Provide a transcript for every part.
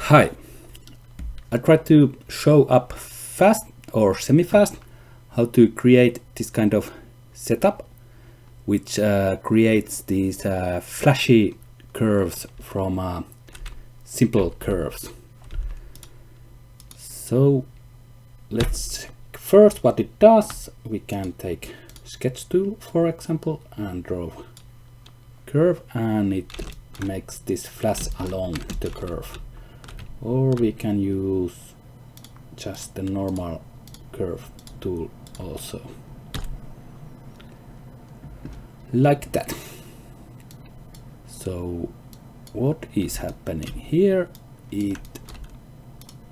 Hi, I tried to show up fast or semi-fast how to create this kind of setup which creates these flashy curves from simple curves. So let's first what it does. We can take sketch tool for example and draw curve, and it makes this flash along the curve. Or we can use just the normal curve tool also, like that. So what is happening here? It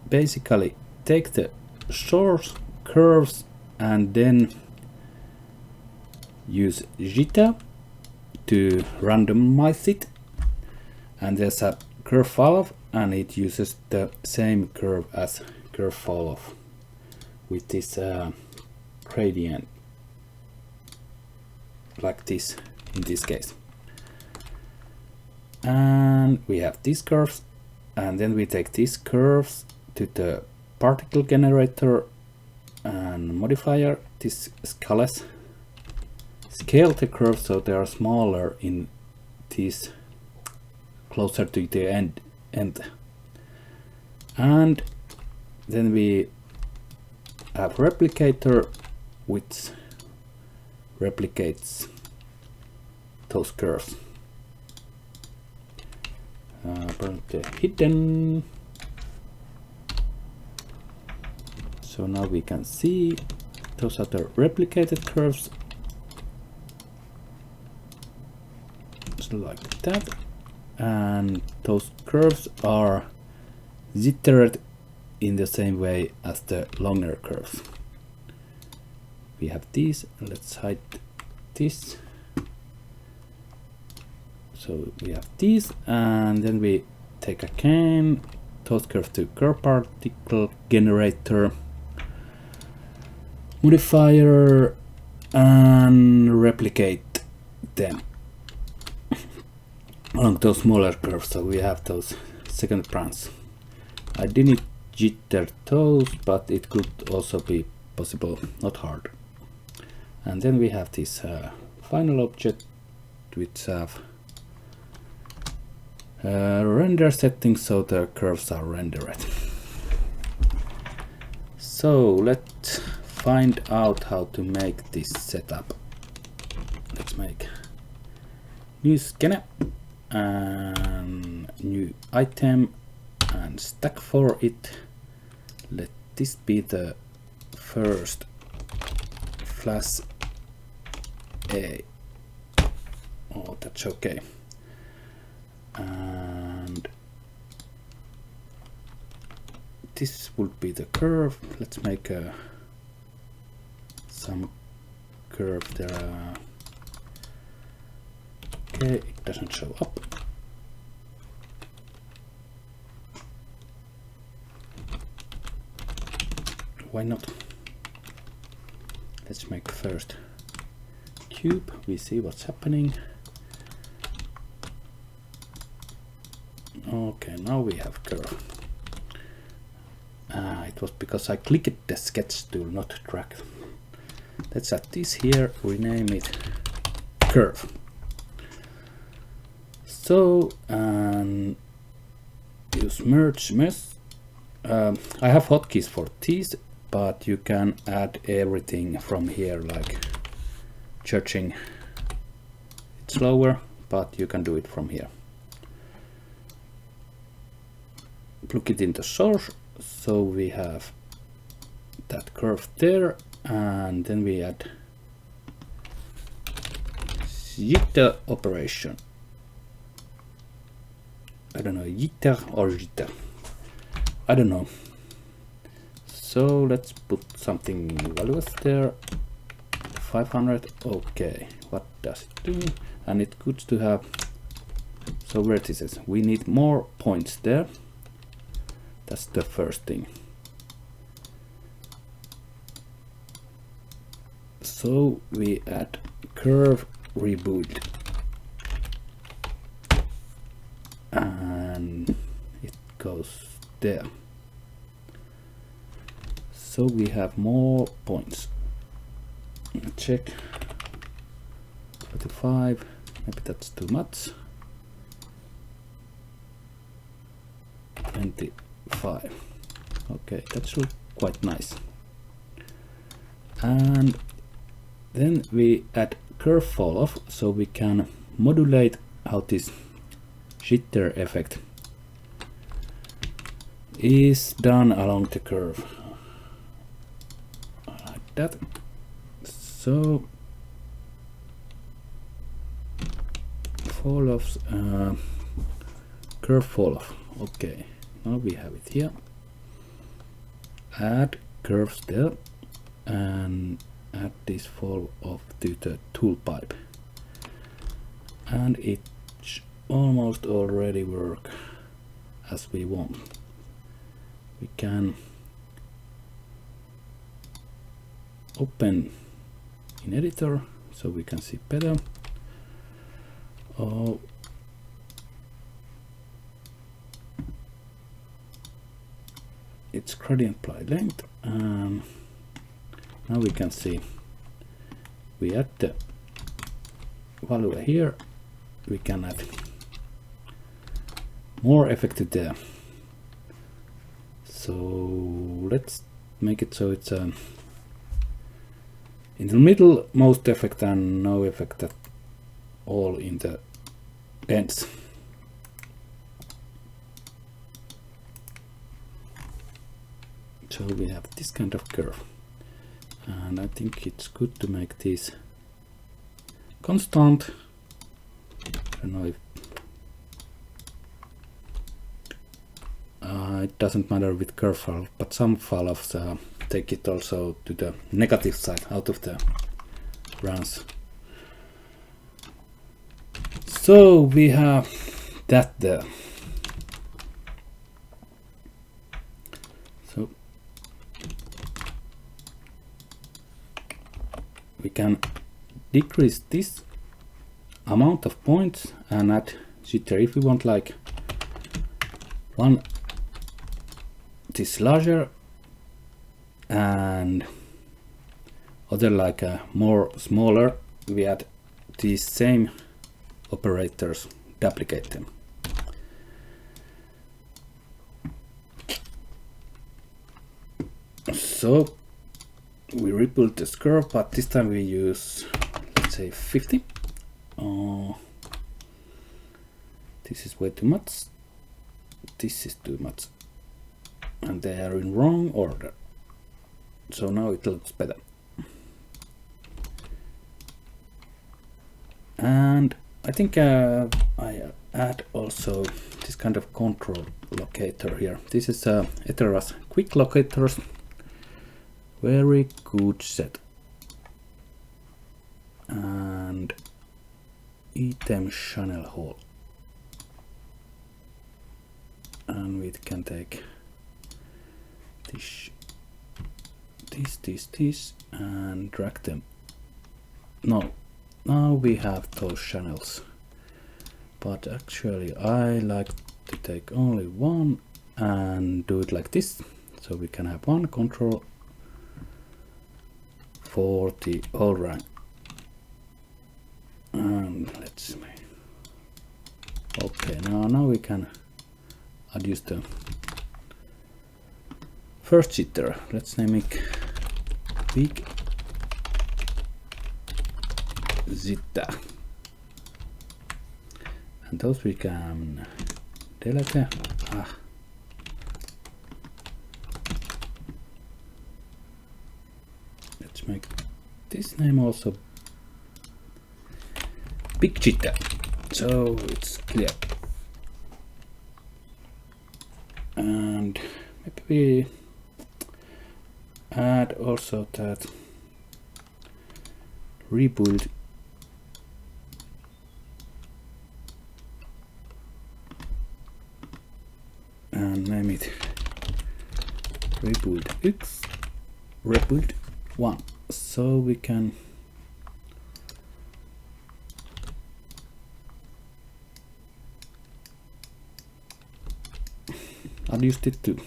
basically takes the source curves and then use jitter to randomize it, and there's a curve falloff, and it uses the same curve as curve falloff with this gradient like this in this case. And we have these curves, and then we take these curves to the particle generator and modifier this scales, scale the curves so they are smaller in this closer to the end. And then we have replicator which replicates those curves. Hidden. So now we can see those are the replicated curves, just like that. And those curves are jittered in the same way as the longer curves. We have these, let's hide this. So we have these, and then we take again those curves to curve particle generator, modifier, and replicate them along those smaller curves. So we have those second branch. I didn't jitter those, but it could also be possible, not hard. And then we have this final object which have render settings, so the curves are rendered. So let's find out how to make this setup. Let's make new scanner and new item and stack for it. Let this be the first flash A. Oh, that's okay. And this would be the curve. Let's make some curve there. Okay, it doesn't show up. Why not? Let's make first cube. We see what's happening. Okay, now we have curve. It was because I clicked the sketch tool, not drag. Let's add this here, rename it curve. So, use merge mesh. I have hotkeys for these, but you can add everything from here, like churching it slower, but you can do it from here. Plug it into source, so we have that curve there, and then we add jitter operation. I don't know, jitter or jitter, I don't know. So let's put something values there, 500. Okay, what does it do? And it's good to have so vertices. We need more points there. That's the first thing. So we add curve reboot, and it goes there. So we have more points. Check 45, maybe that's too much. 25. Okay, that's quite nice. And then we add curve falloff, so we can modulate how this jitter effect is done along the curve. Like that. So falloffs, curve falloff. Okay, now we have it here. Add curves there and add this fall off to the tool pipe, and it almost already work as we want. We can open in editor so we can see better. Oh, it's gradient by length, and now we can see we add the value here. We can add more effect to there. So let's make it so it's in the middle most effect and no effect at all in the ends. So we have this kind of curve, and I think it's good to make this constant. I don't know if it doesn't matter with curve falloff, but some falloffs take it also to the negative side out of the range. So we have that there. So we can decrease this amount of points and add jitter if we want, like one this larger and other like a more smaller. We add these same operators, duplicate them. So we rebuild this curve, but this time we use, let's say, 50. This is way too much. This is too much, and they are in wrong order. So now it looks better. And I think I add also this kind of control locator here. This is Ethera's quick locators. Very good set. And item channel hole. And we can take this, and drag them. No, now we have those channels. But actually I like to take only one and do it like this. So we can have one control for the whole rank. And let's see. Okay, now we can adjust the first jitter. Let's name it big jitter. And those we can delete. Let's make this name also big jitter, so it's clear. And maybe we add also that rebuild and name it rebuild X rebuild 1, so we can adjust it to.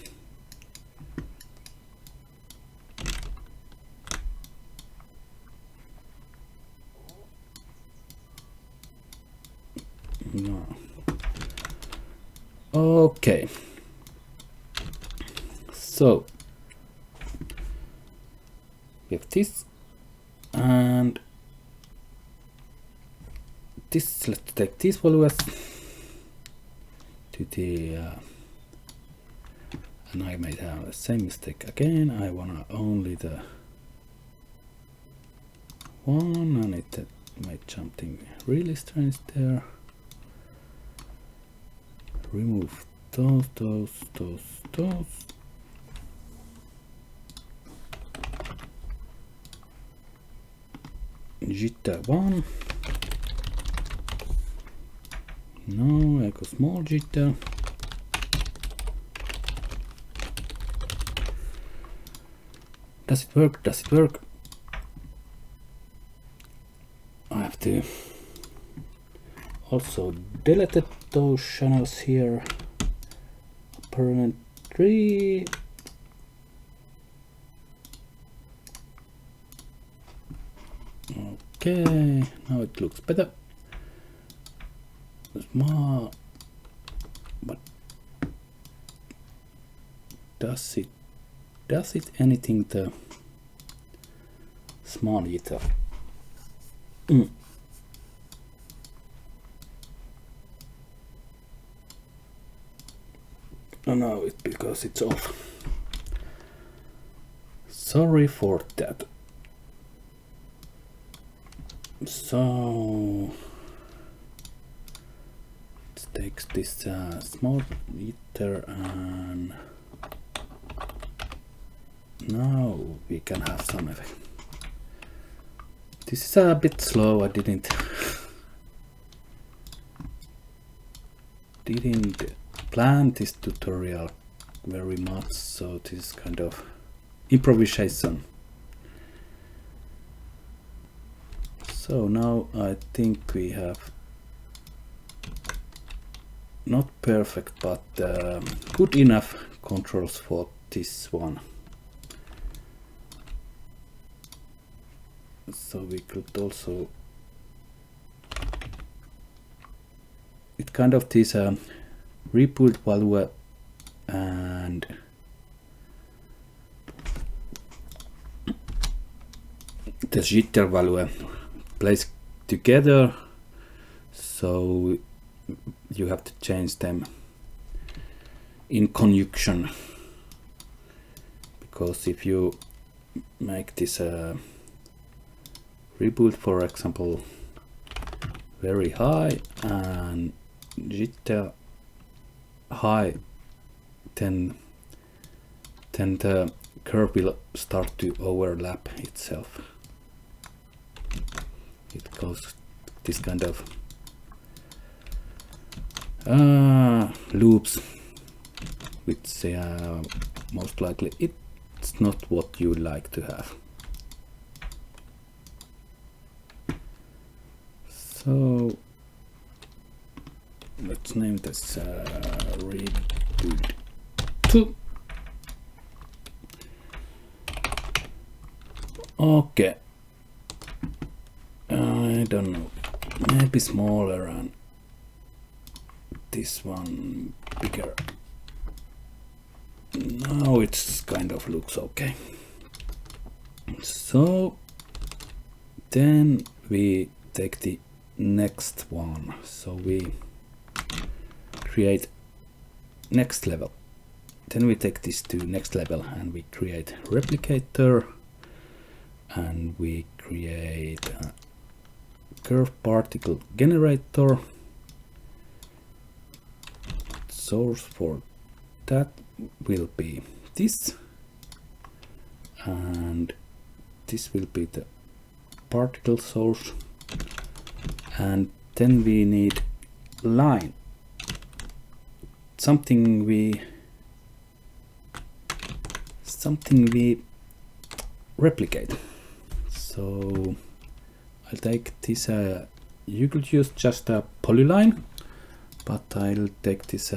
No. Okay. So we have this and this. Let's take these values to the and I might have the same mistake again. I wanna only the one, and it might something really strange there. Remove those. Jitter 1. No, echo small jitter. Does it work? Does it work? I have to also delete those channels here. Permanent 3. Okay, now it looks better. Small, but does it anything the small jitter? Oh no, it's because it's off. Sorry for that. So it takes this small meter and now we can have some effect. This is a bit slow. I didn't plan this tutorial very much, so this is kind of improvisation. So now I think we have not perfect, but good enough controls for this one. So we could also, it kind of this reboot value and the jitter value placed together, so you have to change them in conjunction, because if you make this reboot, for example, very high and jitter high, then the curve will start to overlap itself. It goes this kind of loops, which most likely it's not what you like to have. So let's name this Reboot 2. Okay. I don't know, maybe smaller and this one bigger. Now it's kind of looks okay. So then we take the next one. So we create next level. Then we take this to next level and we create Replicator and we create a curve particle generator. Source for that will be this, and this will be the particle source, and then we need line, something we replicate. So I'll take this, you could use just a polyline, but I'll take this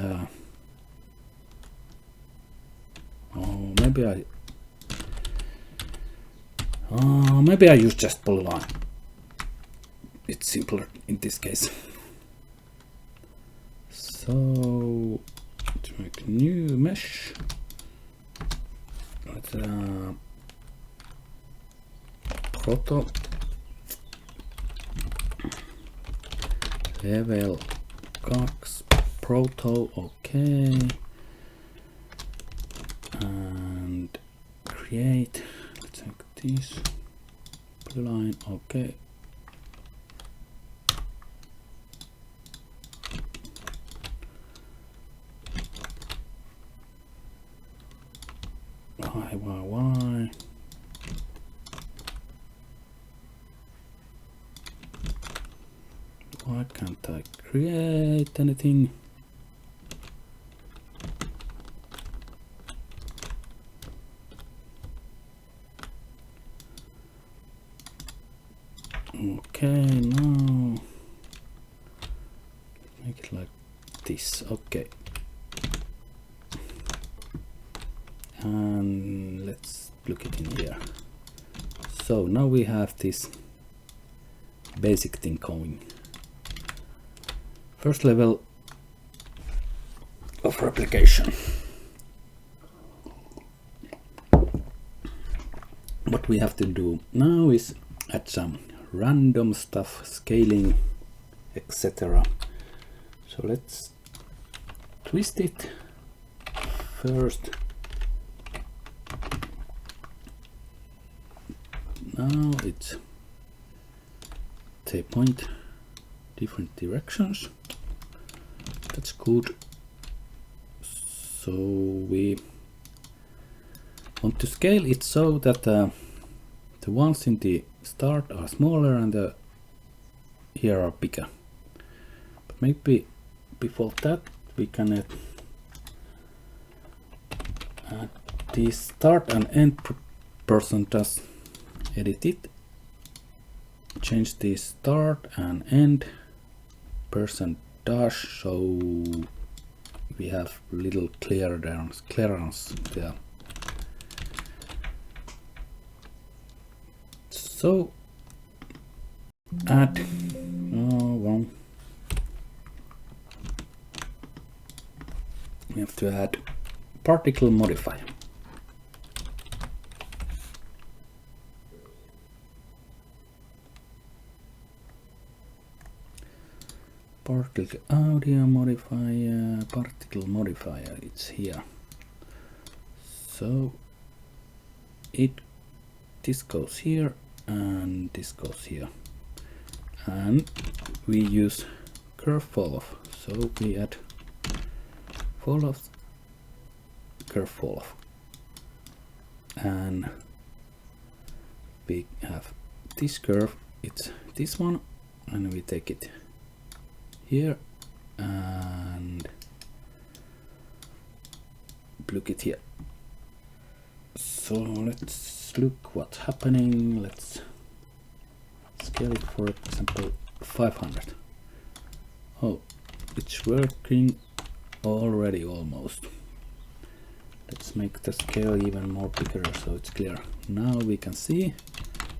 maybe I use just polyline. It's simpler in this case. So let's make a new mesh. Let's proto level cox proto, okay, and create. Let's make this polyline, okay. Why? Why can't I create anything? Okay, now make it like this, okay. And let's look it in here. So now we have this basic thing going. First level of replication. What we have to do now is add some random stuff, scaling, etc. So let's twist it first. Now it's they point different directions. That's good. So we want to scale it so that the ones in the start are smaller and the here are bigger. But maybe before that we can add the start and end person does edit it, change the start and end person dash, so we have little clearance there. So add one. We have to add particle modifier. Particle audio modifier, particle modifier, it's here. So this goes here and this goes here, and we use curve falloff. So we add falloffs, curve falloff, and we have this curve, it's this one, and we take it here and look it here. So let's look what's happening. Let's scale it, for example 500. Oh, it's working already almost. Let's make the scale even more bigger so it's clear. Now we can see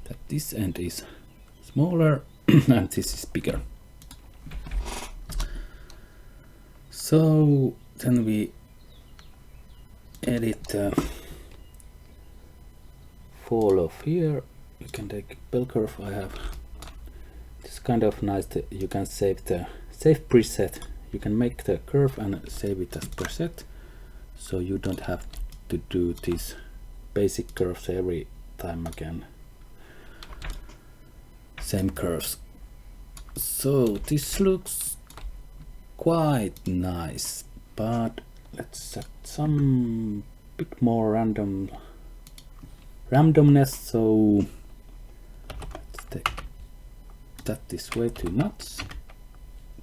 that this end is smaller and this is bigger. So then we edit fall off here. You can take bell curve. I have this kind of nice that you can save preset. You can make the curve and save it as preset, so you don't have to do these basic curves every time again. Same curves. So this looks quite nice, but let's set some bit more randomness. So let's take that this way to nuts.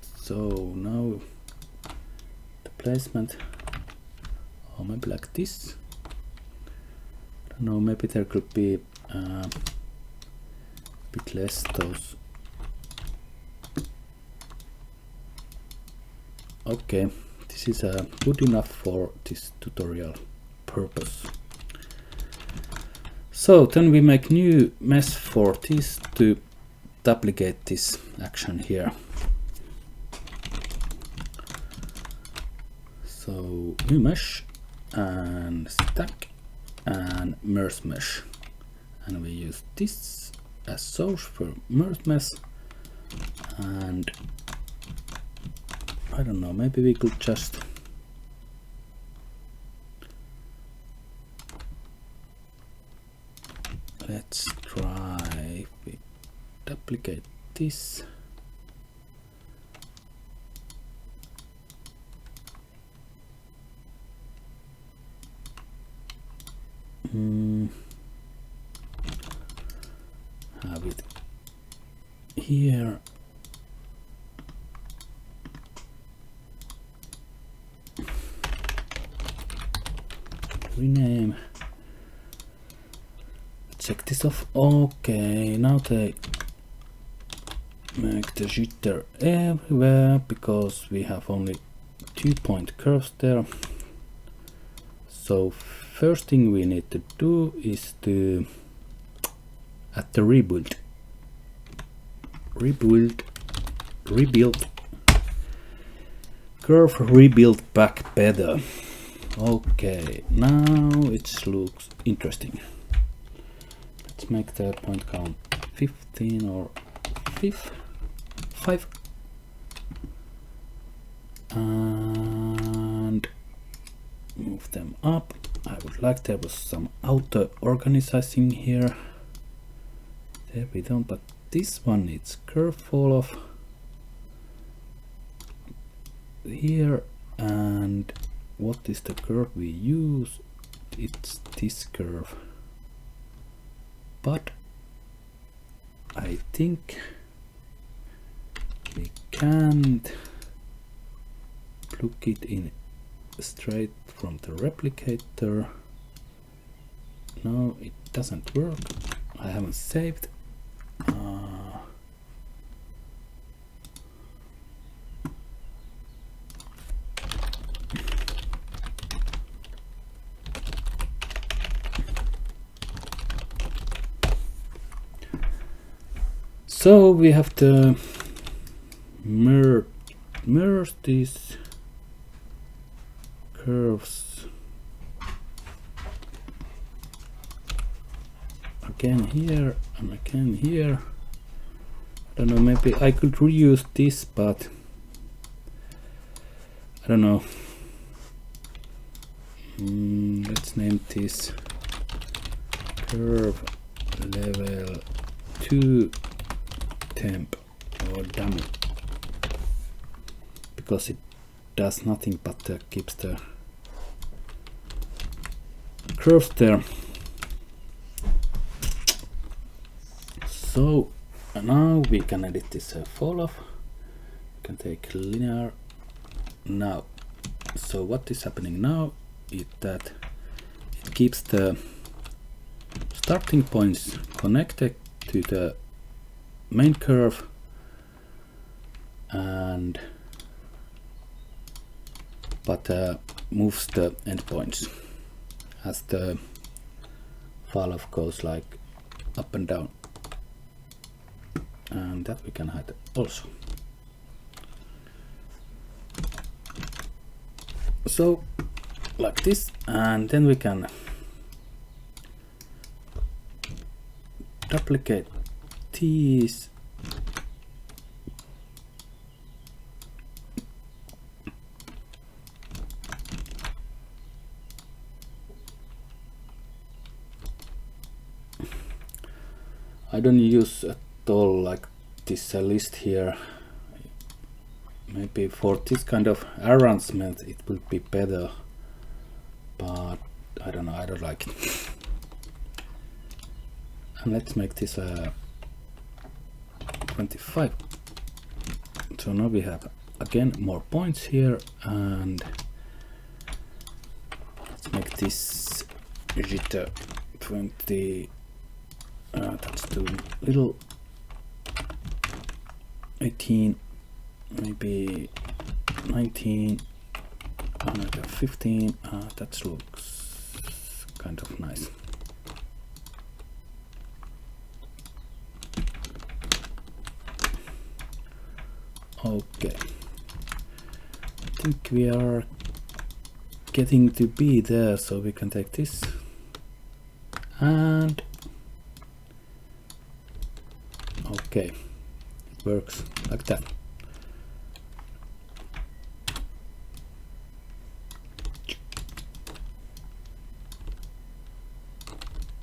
So now the placement, or maybe like this. I don't know, maybe there could be a bit less those. Okay, this is good enough for this tutorial purpose. So then we make new mesh for this to duplicate this action here. So new mesh and stack and merge mesh, and we use this as source for merge mesh. And I don't know, maybe we could just let's try if we duplicate this. Have it here. Rename. Check this off. Okay, now they make the jitter everywhere because we have only 2-point curves there. So first thing we need to do is to at the rebuild curve rebuild back better. Okay, now it looks interesting. Let's make the point count 15 or 5 and move them up. I would like there was some auto organizing here. There we don't, but this one needs curve falloff here. And what is the curve we use? It's this curve, but I think we can't plug it in straight from the replicator. No, it doesn't work. I haven't saved. So we have to merge these curves again here and again here. I don't know, maybe I could reuse this, but I don't know. Let's name this curve level 2 temp or dummy, because it does nothing but keeps the curves there. So now we can edit this fall off. We can take linear now. So what is happening now is that it keeps the starting points connected to the main curve, and but moves the endpoints as the falloff goes like up and down, and that we can hide also. So like this, and then we can duplicate these I don't use at all like this list here. Maybe for this kind of arrangement it would be better, but I don't know, I don't like it. And let's make this 25. So now we have again more points here, and let's make this jitter 20. That's too little. 18, maybe 19, another 15. That looks kind of nice. Okay, I think we are getting to be there, so we can take this and okay, it works like that.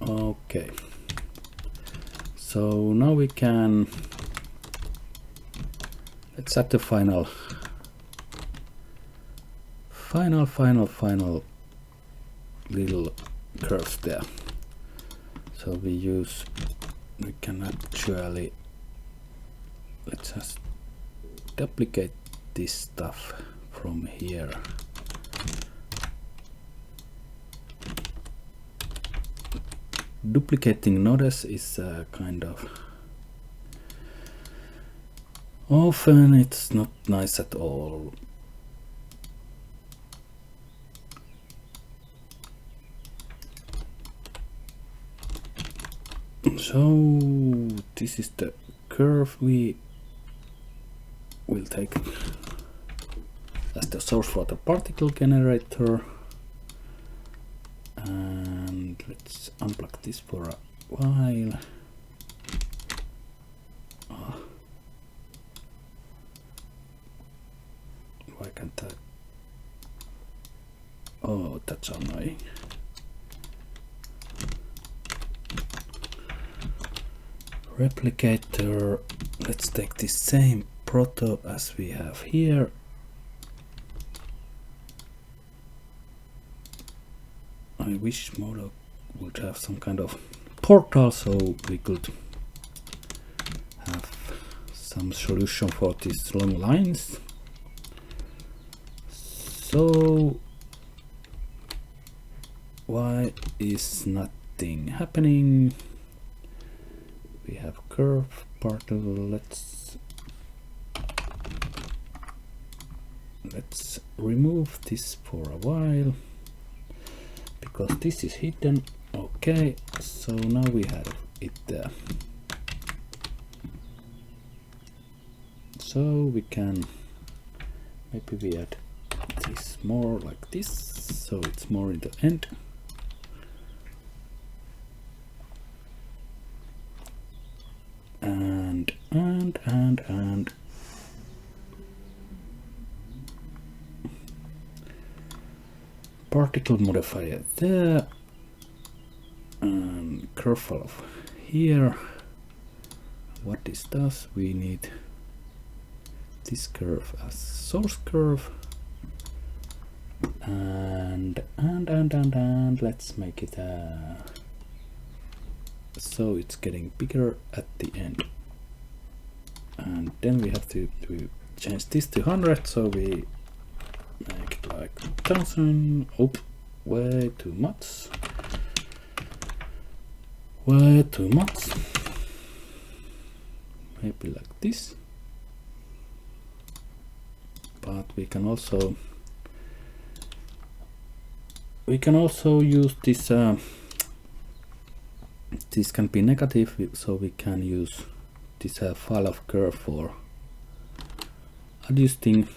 Okay, so now we can, let's add the final little curves there. So we can actually, let's just duplicate this stuff from here. Duplicating nodes is kind of, often it's not nice at all. So this is the curve we will take as the source for the particle generator, and let's unplug this for a while. Why can't I? Oh, that's annoying. Replicator, let's take the same proto as we have here. I wish Modo would have some kind of portal so we could have some solution for these long lines. So why is nothing happening? We have curve particle. Let's remove this for a while because this is hidden. Okay, so now we have it there. So we can maybe we add this more like this, so it's more in the end. And particle modifier there, and curve falloff here. What this does, we need this curve as source curve, and let's make it so it's getting bigger at the end. And then we have to change this to 100, so we make it like 1000. Oh, way too much. Way too much. Maybe like this. But we can also use this. This can be negative, so we can use this falloff curve for adjusting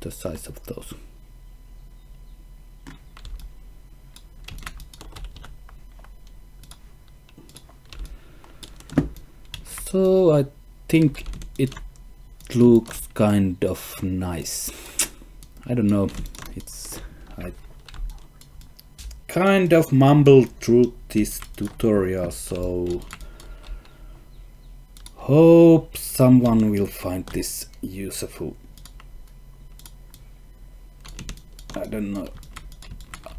the size of those. So I think it looks kind of nice. I don't know, I kind of mumbled through this tutorial, so hope someone will find this useful. I don't know,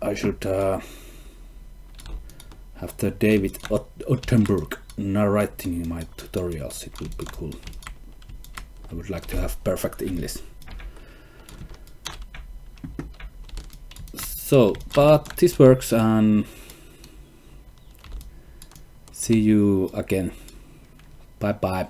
I should have the David Ottenberg narrating my tutorials. It would be cool. I would like to have perfect English. So, but this works, and see you again. Bye bye.